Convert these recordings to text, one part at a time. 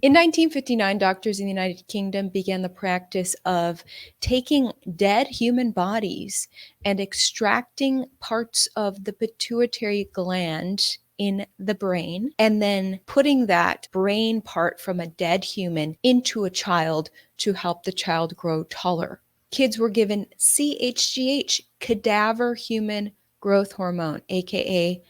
In 1959, doctors in the United Kingdom began the practice of taking dead human bodies and extracting parts of the pituitary gland in the brain, and then putting that brain part from a dead human into a child to help the child grow taller. Kids were given c-hgh, cadaver human growth hormone, aka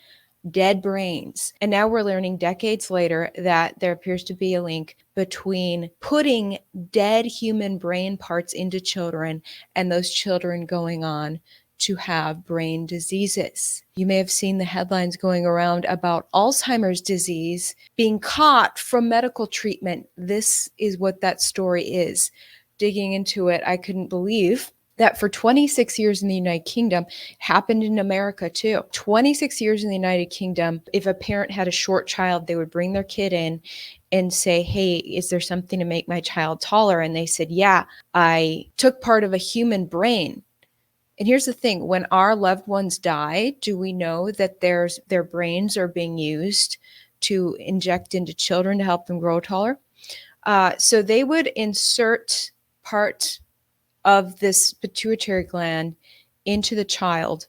dead brains. And now we're learning decades later that there appears to be a link between putting dead human brain parts into children and those children going on to have brain diseases. You may have seen the headlines going around about Alzheimer's disease being caught from medical treatment. This is what that story is. Digging into it, I couldn't believe that for 26 years in the United Kingdom, happened in America too. 26 years in the United Kingdom, if a parent had a short child, they would bring their kid in and say, hey, is there something to make my child taller? And they said, yeah, I took part of a human brain. And here's the thing, when our loved ones die, do we know that their brains are being used to inject into children to help them grow taller? So they would insert part of this pituitary gland into the child,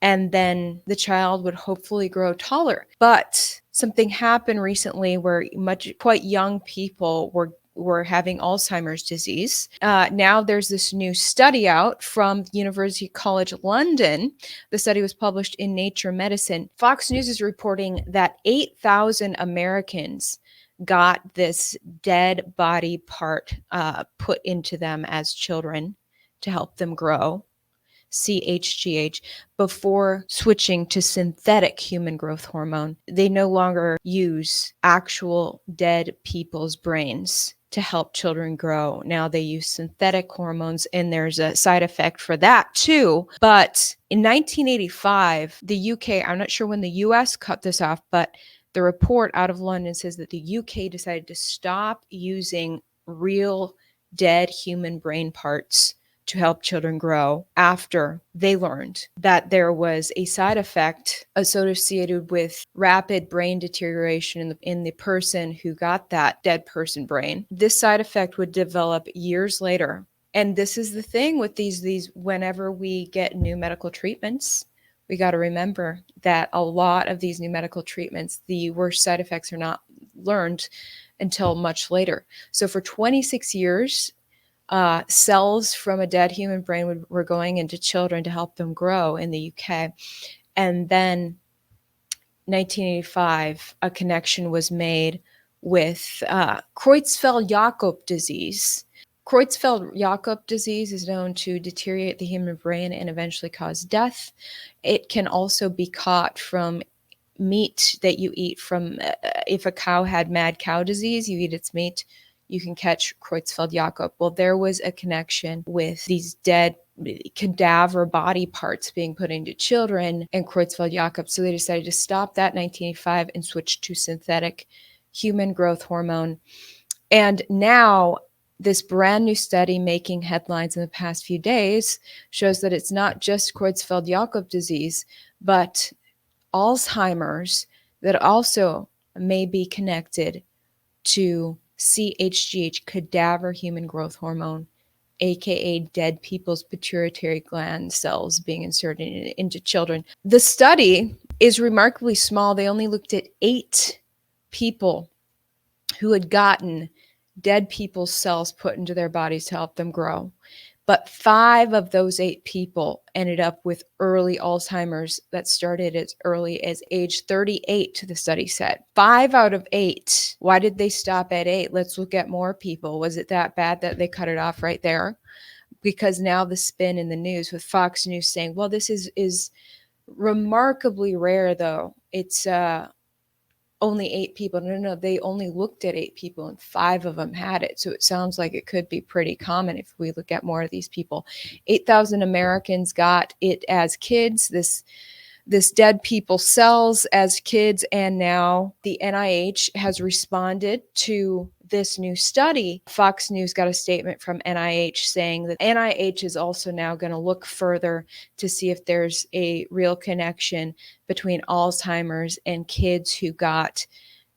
and then the child would hopefully grow taller. But something happened recently where quite young people were having Alzheimer's disease. Now there's this new study out from University College London. The study was published in Nature Medicine. Fox News is reporting that 8,000 Americans got this dead body part put into them as children to help them grow, c-hgh, before switching to synthetic human growth hormone. They no longer use actual dead people's brains to help children grow. Now they use synthetic hormones, and there's a side effect for that too. But in 1985, the UK, I'm not sure when the US cut this off, but the report out of London says that the UK decided to stop using real dead human brain parts to help children grow after they learned that there was a side effect associated with rapid brain deterioration in the person who got that dead person brain. This side effect would develop years later. And this is the thing with these whenever we get new medical treatments, we got to remember that a lot of these new medical treatments, the worst side effects are not learned until much later. So for 26 years, cells from a dead human brain were going into children to help them grow in the UK. And then 1985, a connection was made with Creutzfeldt-Jakob disease. Creutzfeldt-Jakob disease is known to deteriorate the human brain and eventually cause death. It can also be caught from meat that you eat from, if a cow had mad cow disease, you eat its meat, you can catch Creutzfeldt-Jakob. Well, there was a connection with these dead cadaver body parts being put into children and Creutzfeldt-Jakob. So they decided to stop that in 1985 and switch to synthetic human growth hormone. And now this brand new study making headlines in the past few days shows that it's not just Creutzfeldt-Jakob disease, but Alzheimer's that also may be connected to c-hgh, cadaver human growth hormone, aka dead people's pituitary gland cells being inserted into children. The study is remarkably small. They only looked at 8 people who had gotten dead people's cells put into their bodies to help them grow. But 5 of those 8 people ended up with early Alzheimer's that started as early as age 38, the study said. 5 out of 8. Why did they stop at 8? Let's look at more people. Was it that bad that they cut it off right there? Because now the spin in the news with Fox News saying, well, this is remarkably rare, though. It's only 8 people. No, they only looked at 8 people and 5 of them had it. So it sounds like it could be pretty common if we look at more of these people. 8,000 Americans got it as kids, this dead people cells as kids, and now the NIH has responded to this new study. Fox News got a statement from NIH saying that NIH is also now going to look further to see if there's a real connection between Alzheimer's and kids who got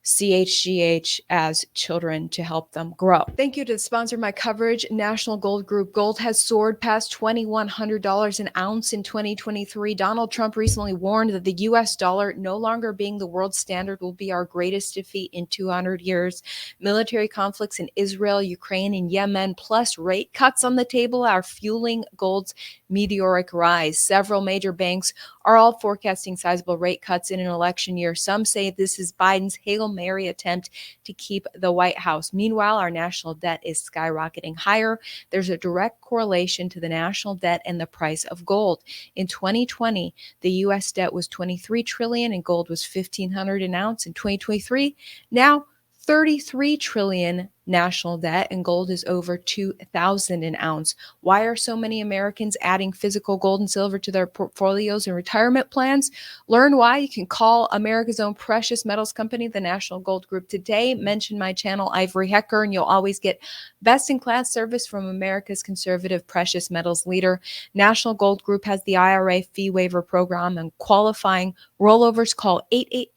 c-hgh as children to help them grow. Thank you to the sponsor of my coverage, National Gold Group. Gold has soared past $2,100 an ounce in 2023. Donald Trump recently warned that the US dollar no longer being the world standard will be our greatest defeat in 200 years. Military conflicts in Israel, Ukraine, and Yemen, plus rate cuts on the table are fueling gold's meteoric rise. Several major banks are all forecasting sizable rate cuts in an election year. Some say this is Biden's Hail Mary attempt to keep the White House. Meanwhile, our national debt is skyrocketing higher. There's a direct correlation to the national debt and the price of gold. In 2020, the U.S. debt was $23 trillion and gold was $1,500 an ounce. In 2023, now $33 trillion national debt and gold is over $2,000 an ounce. Why are so many Americans adding physical gold and silver to their portfolios and retirement plans? Learn why. You can call America's own precious metals company, the National Gold Group, today. Mention my channel, Ivory Hecker, and you'll always get best-in-class service from America's conservative precious metals leader. National Gold Group has the IRA fee waiver program, and qualifying rollovers, call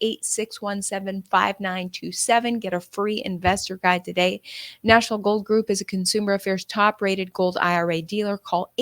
888-617-5927. Get a free investor guide today. National Gold Group is a Consumer Affairs top-rated gold IRA dealer. Call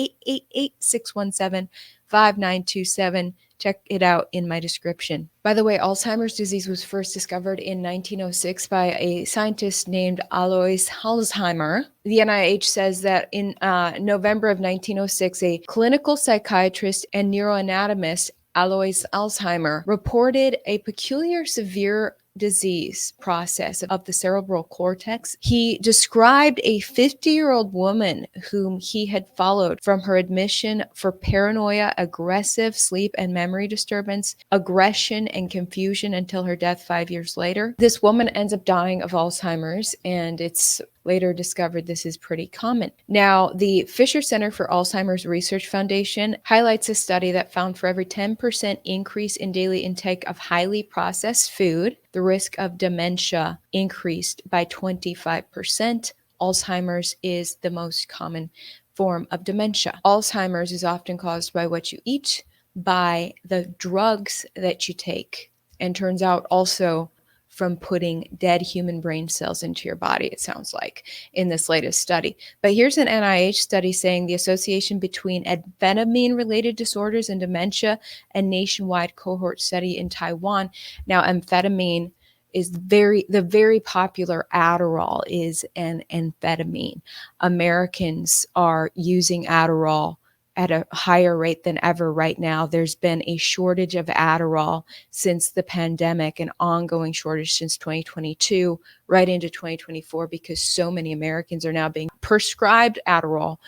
888-617-5927. Check it out in my description. By the way, Alzheimer's disease was first discovered in 1906 by a scientist named Alois Alzheimer. The NIH says that in November of 1906, a clinical psychiatrist and neuroanatomist, Alois Alzheimer, reported a peculiar severe disease process of the cerebral cortex. He described a 50-year-old woman whom he had followed from her admission for paranoia, aggressive sleep and memory disturbance, aggression and confusion until her death 5 years later. This woman ends up dying of Alzheimer's, and it's later discovered this is pretty common. Now, the Fisher Center for Alzheimer's Research Foundation highlights a study that found for every 10% increase in daily intake of highly processed food, the risk of dementia increased by 25%. Alzheimer's is the most common form of dementia. Alzheimer's is often caused by what you eat, by the drugs that you take, and turns out also from putting dead human brain cells into your body, it sounds like, in this latest study. But here's an NIH study saying the association between amphetamine-related disorders and dementia, a nationwide cohort study in Taiwan. Now, amphetamine is the very popular Adderall is an amphetamine. Americans are using Adderall at a higher rate than ever right now. There's been a shortage of Adderall since the pandemic, an ongoing shortage since 2022, right into 2024, because so many Americans are now being prescribed Adderall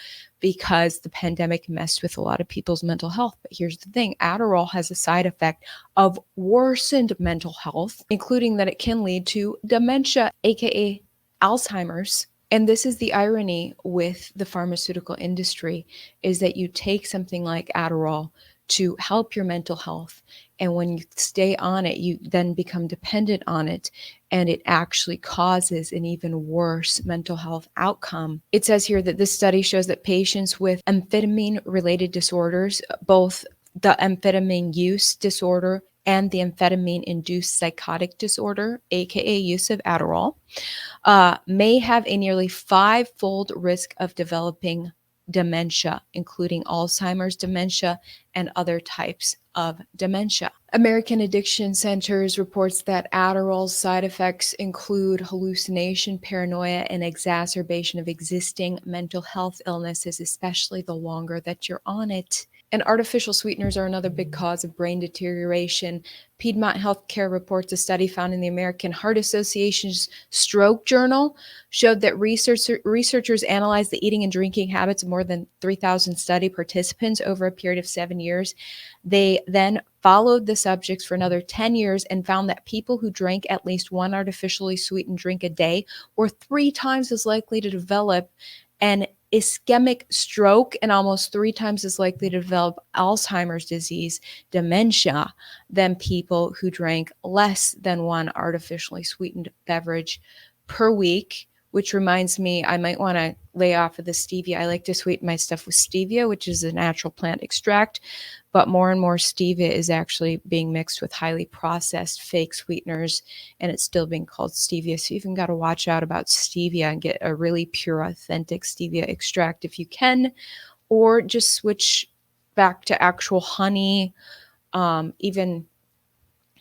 because the pandemic messed with a lot of people's mental health. But here's the thing, Adderall has a side effect of worsened mental health, including that it can lead to dementia, aka Alzheimer's. And this is the irony with the pharmaceutical industry, is that you take something like Adderall to help your mental health. And when you stay on it, you then become dependent on it. And it actually causes an even worse mental health outcome. It says here that this study shows that patients with amphetamine-related disorders, both the amphetamine use disorder and the amphetamine-induced psychotic disorder, aka use of Adderall, may have a nearly 5-fold risk of developing dementia, including Alzheimer's dementia and other types of dementia. American Addiction Centers reports that Adderall's side effects include hallucination, paranoia, and exacerbation of existing mental health illnesses, especially the longer that you're on it. And artificial sweeteners are another big cause of brain deterioration. Piedmont Healthcare reports a study found in the American Heart Association's Stroke Journal showed that researchers analyzed the eating and drinking habits of more than 3,000 study participants over a period of 7 years. They then followed the subjects for another 10 years and found that people who drank at least one artificially sweetened drink a day were 3 times as likely to develop an ischemic stroke and almost 3 times as likely to develop Alzheimer's disease, dementia, than people who drank less than one artificially sweetened beverage per week which reminds me, I might want to lay off of the stevia. I like to sweeten my stuff with stevia, which is a natural plant extract, but more and more stevia is actually being mixed with highly processed fake sweeteners, and it's still being called stevia. So you've even got to watch out about stevia and get a really pure, authentic stevia extract if you can, or just switch back to actual honey. Even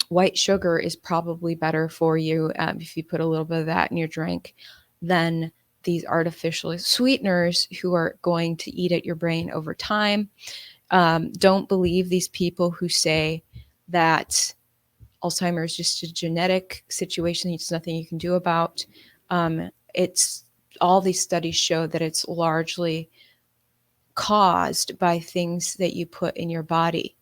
white sugar is probably better for you if you put a little bit of that in your drink than these artificial sweeteners who are going to eat at your brain over time. Don't believe these people who say that Alzheimer is just a genetic situation. It's nothing you can do about. It's all these studies show that it's largely caused by things that you put in your body,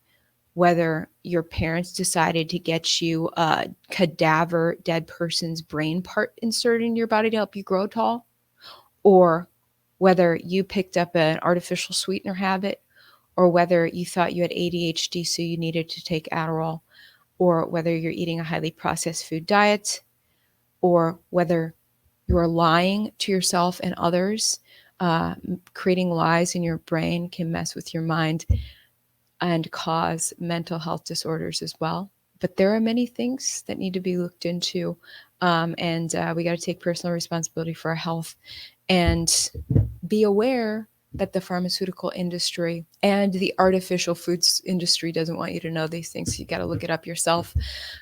whether your parents decided to get you a cadaver, dead person's brain part inserted in your body to help you grow tall, or whether you picked up an artificial sweetener habit, or whether you thought you had ADHD so you needed to take Adderall, or whether you're eating a highly processed food diet, or whether you are lying to yourself and others. Creating lies in your brain can mess with your mind and cause mental health disorders as well. But there are many things that need to be looked into, and we got to take personal responsibility for our health and be aware that the pharmaceutical industry and the artificial foods industry doesn't want you to know these things. So you got to look it up yourself.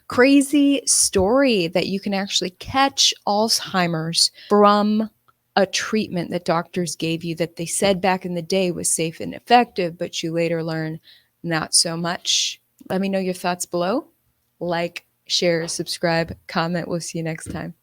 Crazy story that you can actually catch Alzheimer's from a treatment that doctors gave you that they said back in the day was safe and effective, but you later learn not so much. Let me know your thoughts below. Like, share, subscribe, comment. We'll see you next time.